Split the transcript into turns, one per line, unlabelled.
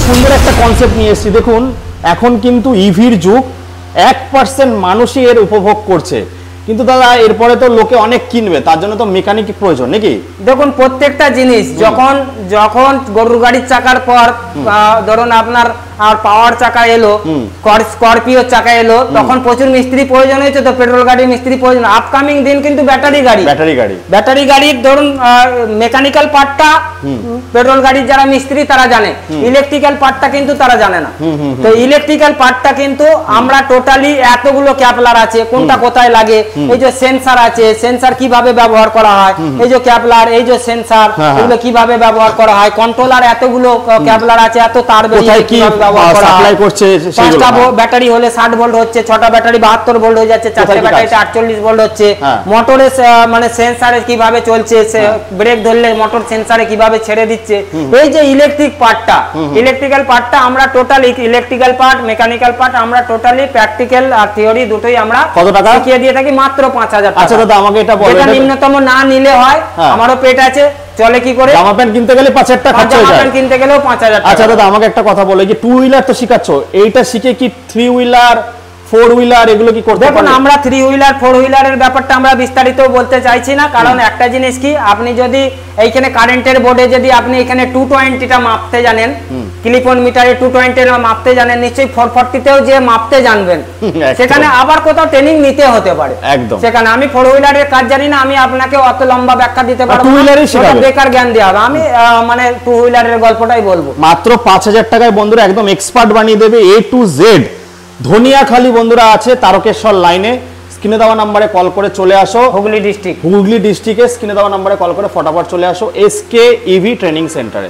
সুন্দর একটা কনসেপ্ট নিয়ে এসেছি। দেখুন এখন কিন্তু ইভির যুগ, 1% মানুষই এর উপভোগ করছে, কিন্তু দাদা এরপরে তো লোকে অনেক কিনবে, তার জন্য তো মেকানিক প্রয়োজন নাকি?
দেখুন প্রত্যেকটা জিনিস যখন যখন গরুর গাড়ির চাকার পর ধরুন আপনার আর পাওয়ার চাকা এলো, স্করপিও চাকা এলো, তখন প্রচুর মিস্ত্রি প্রয়োজন হয়েছে, তো পেট্রোল গাড়ির মিস্ত্রি প্রয়োজন। আপকামিং দিন কিন্তু ব্যাটারি গাড়ির ধরুন মেকানিক্যাল পার্টটা পেট্রোল গাড়ির যারা মিস্ত্রি তারা জানে, ইলেকট্রিক্যাল পার্টটা কিন্তু তারা জানে না। তো ইলেকট্রিক্যাল পার্টটা কিন্তু আমরা টোটালি এতগুলো ক্যাপলার আছে, কোনটা কোথায় লাগে, এই যে সেন্সার আছে, সেন্সার কিভাবে ব্যবহার করা হয়, এই যে ক্যাপলার, এই যে সেন্সার, এগুলো কিভাবে ব্যবহার করা হয়, কন্ট্রোলার এতগুলো ক্যাপলার আছে, এত তার বেরিয়ে কিভাবে ব্যবহার করা হয়, পাঁচটা ব্যাটারি হলে 60 ভোল্ট হচ্ছে, 6টা ব্যাটারি 72 ভোল্ট হয়ে যাচ্ছে, 4টে ব্যাটারিতে 48 ভোল্ট হচ্ছে, মোটরে মানে সেন্সারে কিভাবে চলছে, ব্রেক ধরলে মোটর সেন্সারে কিভাবে ছেড়ে দিচ্ছে, এই যে ইলেকট্রিক পার্টটা, ইলেকট্রিক্যাল পার্টটা আমরা total electrical part, mechanical part আমরা টোটালি প্র্যাকটিক্যাল আর থিওরি দুটোই আমরা
কত টাকা
শিখিয়ে দিয়ে থাকি? মাত্র 5000 টাকা।
আচ্ছা দাদা আমাকে এটা বলেন,
এটা নিম্নতম না নিলে হয়, আমারও পেট আছে, চলে কি করে?
জামা প্যান্ট কিনতে গেলে 5000 টাকা খরচ হয়ে যায়, জামা প্যান্ট
কিনতে গেলেও 5000 টাকা।
আচ্ছা দাদা আমাকে একটা কথা বলে, যে 2 হুইলার তো শিখাচ্ছ, এইটা শিখে কি 3 হুইলার 4 হুইলার এগুলো কি করতে পারবে?
দেখুন আমরা 3 হুইলার 4 হুইলারের ব্যাপারটা আমরা বিস্তারিত বলতে চাইছি না, কারণ একটা জিনিস কি, আপনি যদি এইখানে কারেন্টের বোর্ডে যদি আপনি এখানে 220টা মাপতে জানেন, ক্লিপ অন মিটারে 220 মাপতে জানেন, নিশ্চয়ই 440 তেও যে মাপতে জানবেন, সেখানে আবার কোথাও ট্রেনিং নিতে হতে পারে। সেখানে আমি 4 হুইলারের কাজ জানি না, আমি আপনাকে অত লম্বা ব্যাখ্যা দিতে পারবো না, ওটা বেকার জ্ঞান দেওয়া হবে। আমি মানে 2 হুইলারের গল্পটাই বলবো।
মাত্র 5000 টাকায় বন্ধুরা একদম এক্সপার্ট বানিয়ে দেবে A to Z। ধনিয়াখালী বন্ধুরা আছে তারকেশ্বর লাইনে, স্ক্রিনে দেওয়া নম্বরে কল করে চলে আসো।
হুগলি ডিস্ট্রিক্টে
স্ক্রিনে দেওয়া নম্বরে কল করে ফটাফট চলে আসো SK EV ট্রেনিং সেন্টারে।